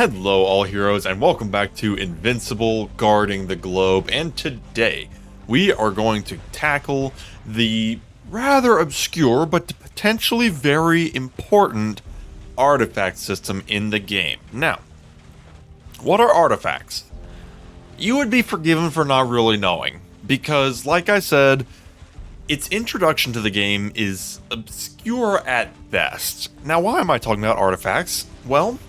Hello all heroes and welcome back to Invincible Guarding the Globe, and today we are going to tackle the rather obscure but potentially very important artifact system in the game. Now, what are artifacts? You would be forgiven for not really knowing, because like I said, its introduction to the game is obscure at best. Now, why am I talking about artifacts? Well,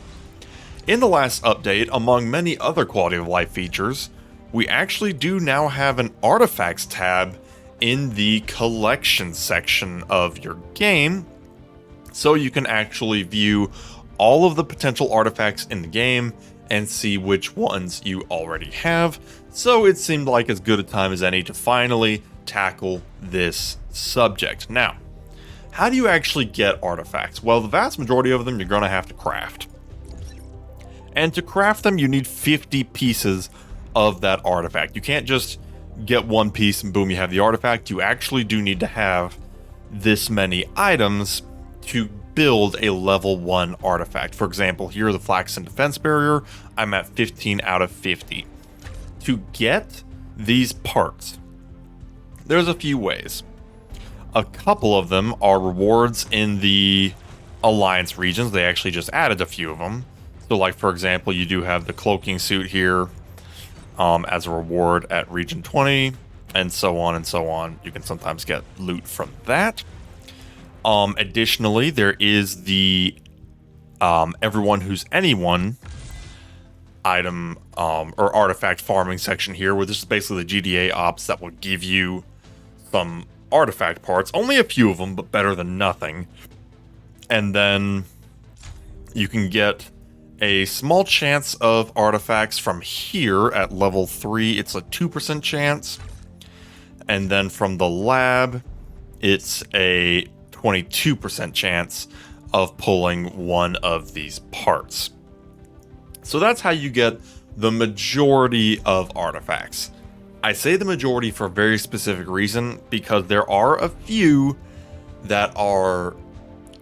in the last update, among many other quality of life features, we actually do now have an artifacts tab in the collection section of your game, so you can actually view all of the potential artifacts in the game and see which ones you already have. So it seemed like as good a time as any to finally tackle this subject. Now, how do you actually get artifacts? Well, the vast majority of them you're going to have to craft. And to craft them, you need 50 pieces of that artifact. You can't just get one piece and boom, you have the artifact. You actually do need to have this many items to build a level 1 artifact. For example, here the Flaxen Defense Barrier, I'm at 15 out of 50. To get these parts, there's a few ways. A couple of them are rewards in the Alliance regions. They actually just added a few of them. So like, for example, you do have the cloaking suit here as a reward at region 20, and so on and so on. You can sometimes get loot from that. Additionally, there is the everyone who's anyone item or artifact farming section here, where this is basically the GDA ops that will give you some artifact parts. Only a few of them, but better than nothing. And then you can get a small chance of artifacts from here at level 3. It's a 2% chance. And then from the lab, it's a 22% chance of pulling one of these parts. So that's how you get the majority of artifacts. I say the majority for a very specific reason, because there are a few that are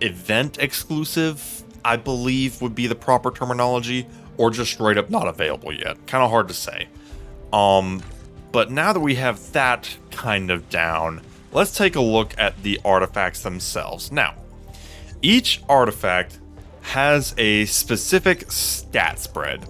event exclusive, I believe would be the proper terminology, or just straight up not available yet. Kind of hard to say. But now that we have that kind of down, let's take a look at the artifacts themselves. Now, each artifact has a specific stat spread.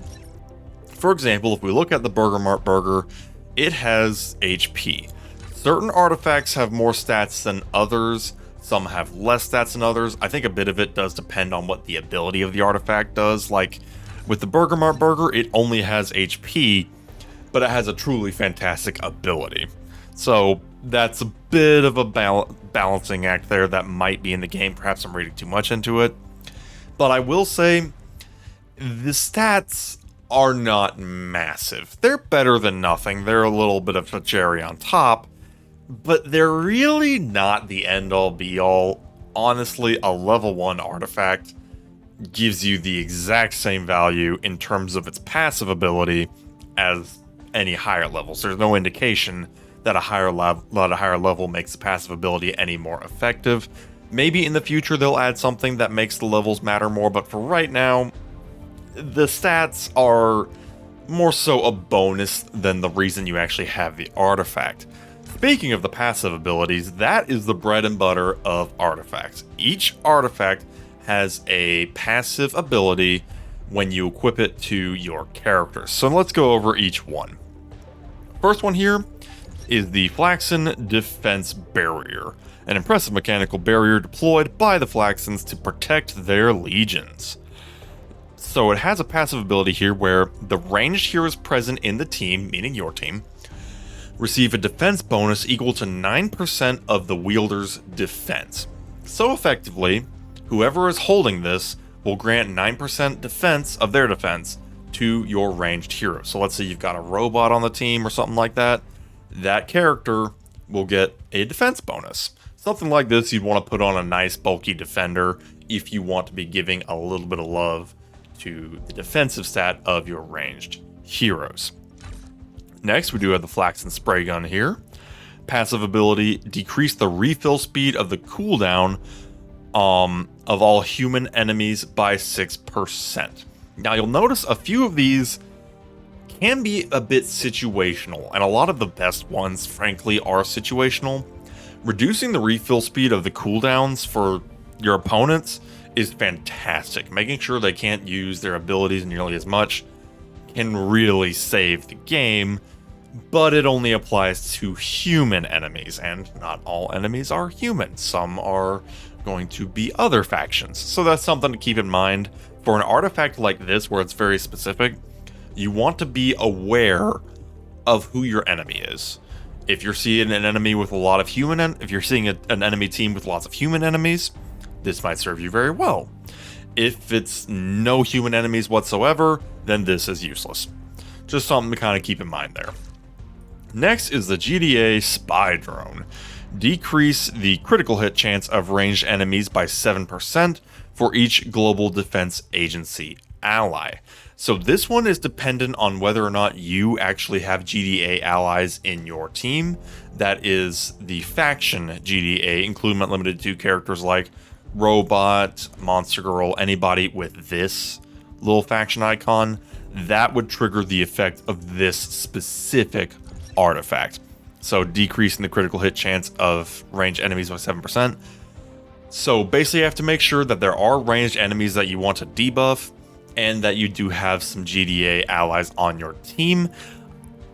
For example, if we look at the Burger Mart Burger, it has HP. Certain artifacts have more stats than others. Some have less stats than others. I think a bit of it does depend on what the ability of the artifact does. Like with the Burger Mart Burger, it only has HP, but it has a truly fantastic ability. So that's a bit of a balancing act there that might be in the game. Perhaps I'm reading too much into it. But I will say the stats are not massive. They're better than nothing. They're a little bit of a cherry on top. But they're really not the end-all be-all. Honestly, a level 1 artifact gives you the exact same value in terms of its passive ability as any higher levels. There's no indication that a higher level makes the passive ability any more effective. Maybe in the future they'll add something that makes the levels matter more, but for right now, the stats are more so a bonus than the reason you actually have the artifact. Speaking of the passive abilities, that is the bread and butter of artifacts. Each artifact has a passive ability when you equip it to your character. So let's go over each one. First one here is the Flaxen Defense Barrier, an impressive mechanical barrier deployed by the Flaxens to protect their legions. So it has a passive ability here where the ranged heroes present in the team, meaning your team, receive a defense bonus equal to 9% of the wielder's defense. So effectively, whoever is holding this will grant 9% defense of their defense to your ranged hero. So let's say you've got a robot on the team or something like that. That character will get a defense bonus. Something like this you'd want to put on a nice bulky defender if you want to be giving a little bit of love to the defensive stat of your ranged heroes. Next, we do have the Flaxen Spray Gun here. Passive ability, decrease the refill speed of the cooldown of all human enemies by 6%. Now you'll notice a few of these can be a bit situational, and a lot of the best ones, frankly, are situational. Reducing the refill speed of the cooldowns for your opponents is fantastic. Making sure they can't use their abilities nearly as much can really save the game, but it only applies to human enemies, and not all enemies are human. Some are going to be other factions, so that's something to keep in mind. For an artifact like this, where it's very specific, you want to be aware of who your enemy is. If you're seeing an enemy with a lot of if you're seeing an enemy team with lots of human enemies, this might serve you very well. If it's no human enemies whatsoever, then this is useless. Just something to kind of keep in mind there. Next is the GDA Spy Drone. Decrease the critical hit chance of ranged enemies by 7% for each Global Defense Agency ally. So this one is dependent on whether or not you actually have GDA allies in your team. That is the faction GDA, including but limited to characters like Robot, Monster Girl, anybody with this little faction icon. That would trigger the effect of this specific artifact. So decreasing the critical hit chance of ranged enemies by 7%. So basically you have to make sure that there are ranged enemies that you want to debuff, and that you do have some GDA allies on your team.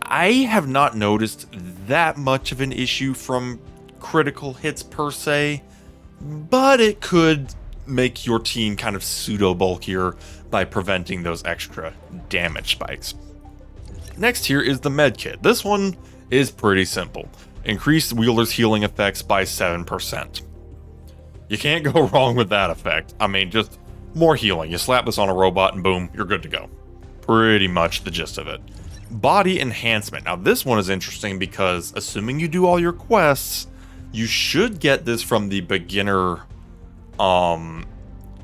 I have not noticed that much of an issue from critical hits per se, but it could make your team kind of pseudo bulkier by preventing those extra damage spikes. Next here is the medkit. This one is pretty simple. Increase Wheeler's healing effects by 7%. You can't go wrong with that effect. I mean, just more healing. You slap this on a robot and boom, you're good to go. Pretty much the gist of it. Body enhancement. Now this one is interesting because assuming you do all your quests, you should get this from the beginner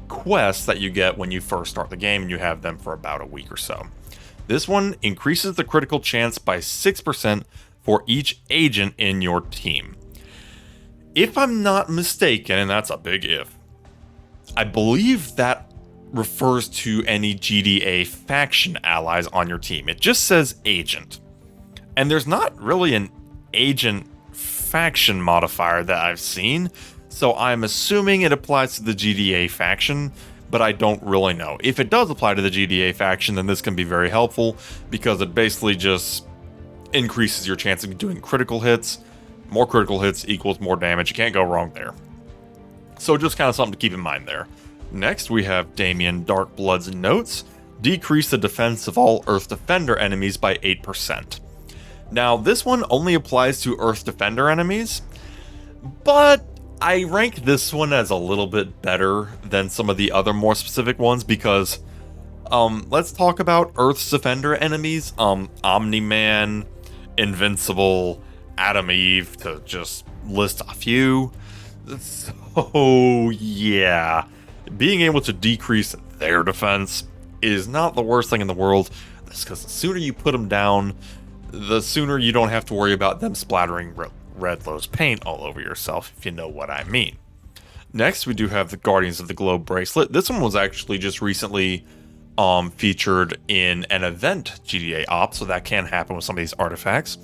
quests that you get when you first start the game, and you have them for about a week or so. This one increases the critical chance by 6% for each agent in your team. If I'm not mistaken, and that's a big if, I believe that refers to any GDA faction allies on your team. It just says agent. And there's not really an agent faction modifier that I've seen, so I'm assuming it applies to the GDA faction, but I don't really know. If it does apply to the GDA faction, then this can be very helpful, because it basically just increases your chance of doing critical hits. More critical hits equals more damage. You can't go wrong there. So just kind of something to keep in mind there. Next, we have Damien Darkblood's notes. Decrease the defense of all Earth Defender enemies by 8%. Now, this one only applies to Earth Defender enemies, but I rank this one as a little bit better than some of the other more specific ones, because let's talk about Earth's Defender enemies. Omni-Man, Invincible, Adam Eve, to just list a few. So yeah, being able to decrease their defense is not the worst thing in the world. That's because the sooner you put them down, the sooner you don't have to worry about them splattering red Lowe's paint all over yourself, if you know what I mean. Next, we do have the Guardians of the Globe bracelet. This one was actually just recently featured in an event GDA op, so that can happen with some of these artifacts.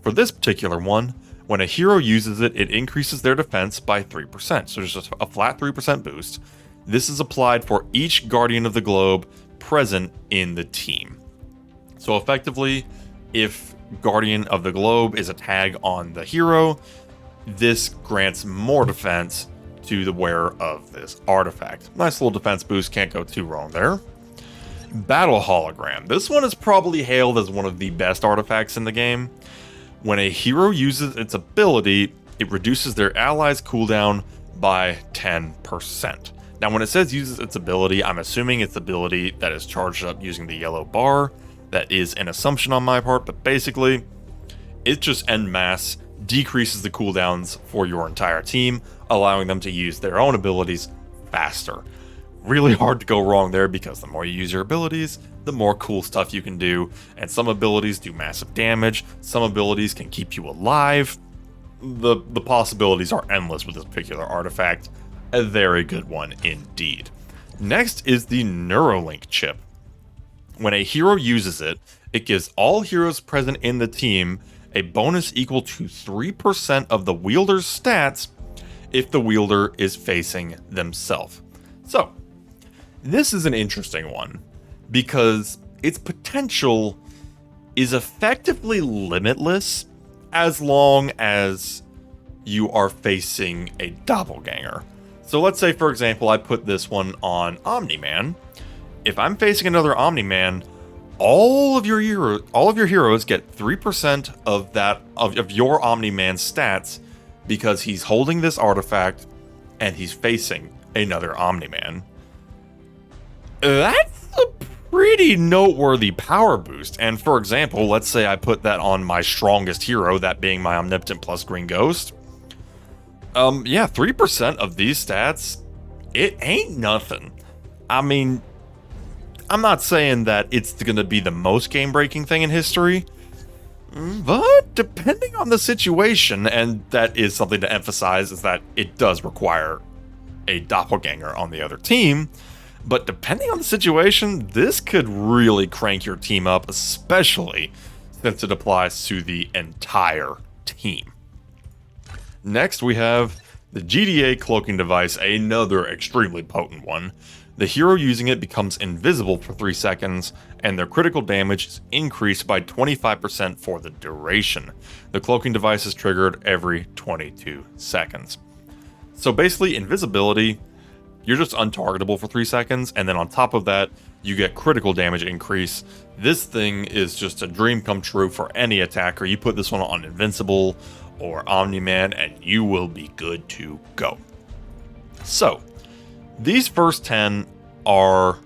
For this particular one, when a hero uses it, it increases their defense by 3%. So there's just a flat 3% boost. This is applied for each Guardian of the Globe present in the team. So effectively, if Guardian of the Globe is a tag on the hero, this grants more defense to the wearer of this artifact. Nice little defense boost, can't go too wrong there. Battle Hologram. This one is probably hailed as one of the best artifacts in the game. When a hero uses its ability, it reduces their allies' cooldown by 10%. Now, when it says uses its ability, I'm assuming it's ability that is charged up using the yellow bar. That is an assumption on my part, but basically, it just en masse decreases the cooldowns for your entire team, allowing them to use their own abilities faster. Really hard to go wrong there, because the more you use your abilities, the more cool stuff you can do, and some abilities do massive damage, some abilities can keep you alive. The possibilities are endless with this particular artifact. A very good one indeed. Next is the Neuralink chip. When a hero uses it, it gives all heroes present in the team a bonus equal to 3% of the wielder's stats if the wielder is facing themselves. So, this is an interesting one because its potential is effectively limitless as long as you are facing a doppelganger. So let's say, for example, I put this one on Omni-Man. If I'm facing another Omni-Man, all of your heroes get 3% of your Omni-Man stats because he's holding this artifact and he's facing another Omni-Man. That's a pretty noteworthy power boost. And for example, let's say I put that on my strongest hero, that being my Omnipotent plus Green Ghost. Yeah, 3% of these stats, it ain't nothing. I mean, I'm not saying that it's going to be the most game-breaking thing in history, but depending on the situation, and that is something to emphasize, is that it does require a doppelganger on the other team, but depending on the situation, this could really crank your team up, especially since it applies to the entire team. Next, we have the GDA cloaking device, another extremely potent one. The hero using it becomes invisible for 3 seconds, and their critical damage is increased by 25% for the duration. The cloaking device is triggered every 22 seconds. So basically, invisibility, you're just untargetable for 3 seconds, and then on top of that, you get critical damage increase. This thing is just a dream come true for any attacker. You put this one on Invincible or Omni-Man, and you will be good to go. So, these first 10 are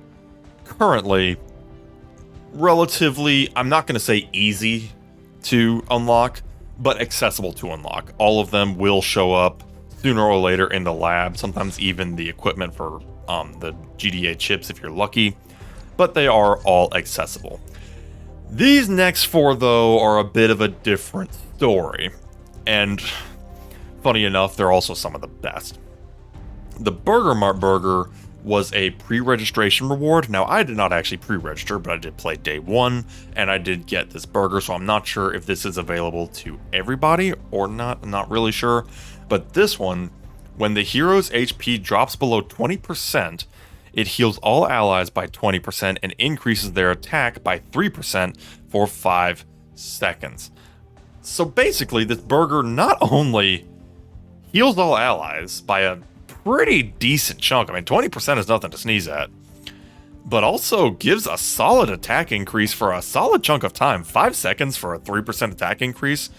currently relatively, I'm not going to say easy to unlock, but accessible to unlock. All of them will show up sooner or later in the lab, sometimes even the equipment for the GDA chips if you're lucky, but they are all accessible. These next 4, though, are a bit of a different story, and funny enough, they're also some of the best. The Burger Mart Burger was a pre-registration reward. Now, I did not actually pre-register, but I did play day 1, and I did get this burger, so I'm not sure if this is available to everybody or not. I'm not really sure. But this one, when the hero's HP drops below 20%, it heals all allies by 20% and increases their attack by 3% for 5 seconds. So basically, this burger not only heals all allies by a pretty decent chunk, I mean 20% is nothing to sneeze at, but also gives a solid attack increase for a solid chunk of time. 5 seconds for a 3% attack increase,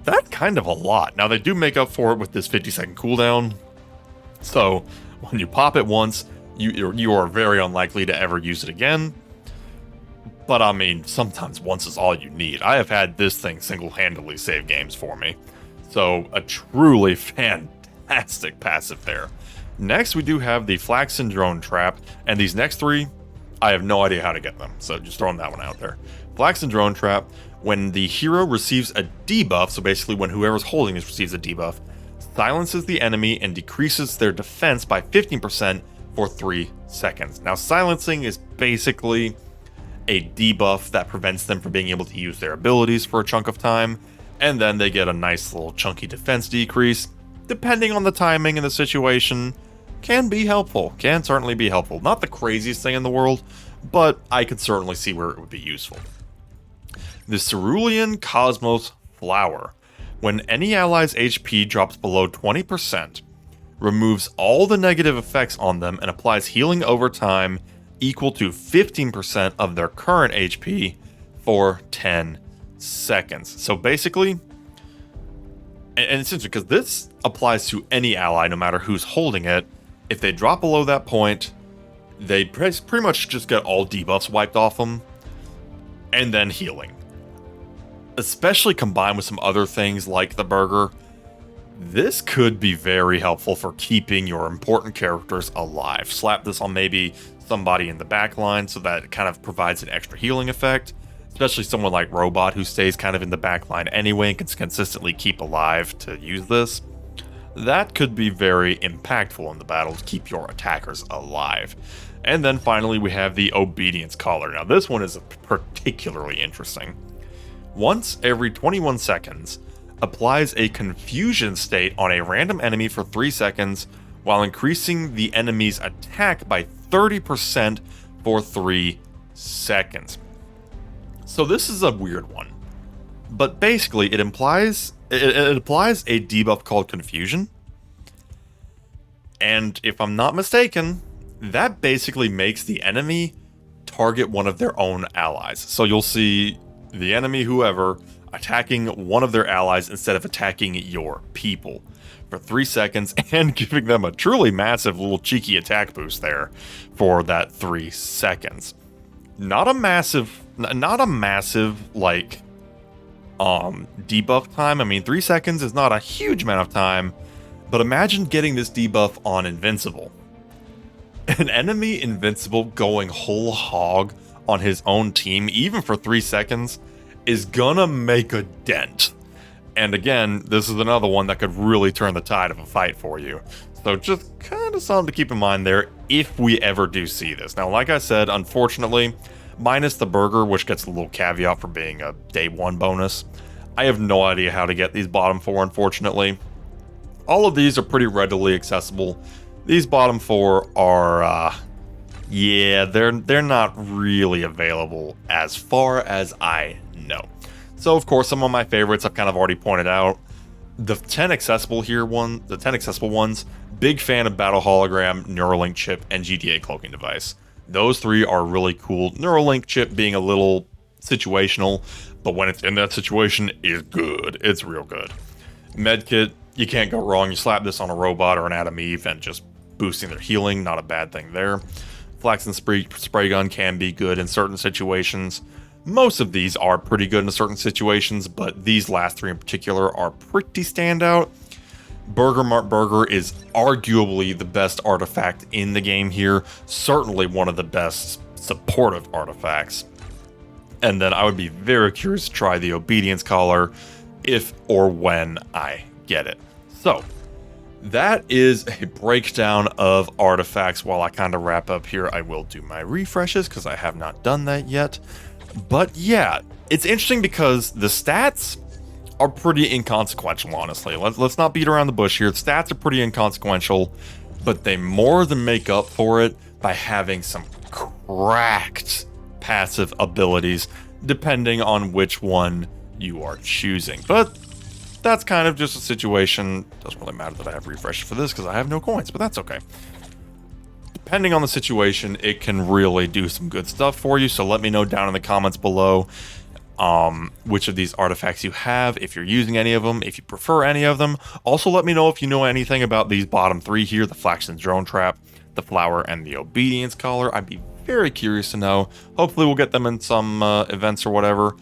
that's kind of a lot. Now they do make up for it with this 50-second cooldown, so when you pop it once, you are very unlikely to ever use it again. But I mean, sometimes once is all you need. I have had this thing single-handedly save games for me. So a truly fantastic passive there. Next, we do have the Flaxen Drone Trap, and these next 3, I have no idea how to get them, so just throwing that one out there. Flaxen Drone Trap, when the hero receives a debuff, so basically when whoever's holding this receives a debuff, silences the enemy and decreases their defense by 15% for 3 seconds. Now, silencing is basically a debuff that prevents them from being able to use their abilities for a chunk of time, and then they get a nice little chunky defense decrease. Depending on the timing and the situation, can be helpful, can certainly be helpful. Not the craziest thing in the world, but I could certainly see where it would be useful. The Cerulean Cosmos Flower. When any ally's HP drops below 20%, removes all the negative effects on them and applies healing over time equal to 15% of their current HP for 10 seconds. So basically, and it's interesting because this applies to any ally no matter who's holding it. If they drop below that point, they pretty much just get all debuffs wiped off them, and then healing. Especially combined with some other things like the burger, this could be very helpful for keeping your important characters alive. Slap this on maybe somebody in the back line so that it kind of provides an extra healing effect, especially someone like Robot who stays kind of in the back line anyway and can consistently keep alive to use this. That could be very impactful in the battle to keep your attackers alive. And then finally, we have the Obedience Collar. Now, this one is particularly interesting. Once every 21 seconds, applies a confusion state on a random enemy for 3 seconds while increasing the enemy's attack by 30% for 3 seconds. So this is a weird one. But basically, it applies a debuff called Confusion. And if I'm not mistaken, that basically makes the enemy target one of their own allies. So you'll see the enemy, whoever, attacking one of their allies instead of attacking your people for 3 seconds and giving them a truly massive little cheeky attack boost there for that 3 seconds. Not a massive like debuff time. I mean, 3 seconds is not a huge amount of time, but imagine getting this debuff on Invincible. An enemy Invincible going whole hog on his own team, even for 3 seconds, is gonna make a dent. And again, this is another one that could really turn the tide of a fight for you. So just kind of something to keep in mind there if we ever do see this. Now, like I said, unfortunately, minus the burger, which gets a little caveat for being a day 1 bonus, I have no idea how to get these bottom 4, unfortunately. All of these are pretty readily accessible. These bottom 4 are, yeah, they're not really available as far as I know. So, of course, some of my favorites I've kind of already pointed out. The 10 accessible ones, big fan of Battle Hologram, Neuralink Chip, and GDA Cloaking Device. Those 3 are really cool. Neuralink Chip being a little situational, but when it's in that situation, is good. It's real good. Medkit, you can't go wrong. You slap this on a robot or an Adam Eve and just boosting their healing, not a bad thing there. Flax and spray gun can be good in certain situations. Most of these are pretty good in certain situations, but these last 3 in particular are pretty standout. Burger Mart Burger is arguably the best artifact in the game here, certainly one of the best supportive artifacts. And then I would be very curious to try the Obedience Collar if or when I get it. So, that is a breakdown of artifacts. While I kind of wrap up here, I will do my refreshes because I have not done that yet. But yeah, it's interesting because the stats are pretty inconsequential, honestly. Let's not beat around the bush here. The stats are pretty inconsequential, but they more than make up for it by having some cracked passive abilities, depending on which one you are choosing. But that's kind of just a situation. Doesn't really matter that I have refreshes for this because I have no coins, but that's okay. Depending on the situation, it can really do some good stuff for you. So let me know down in the comments below which of these artifacts you have, if you're using any of them, if you prefer any of them. Also, let me know if you know anything about these bottom 3 here, the Flaxen's Drone Trap, the Flower, and the Obedience Collar. I'd be very curious to know. Hopefully we'll get them in some events or whatever,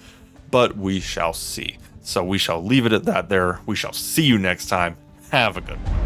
but we shall see. So we shall leave it at that there. We shall see you next time. Have a good one.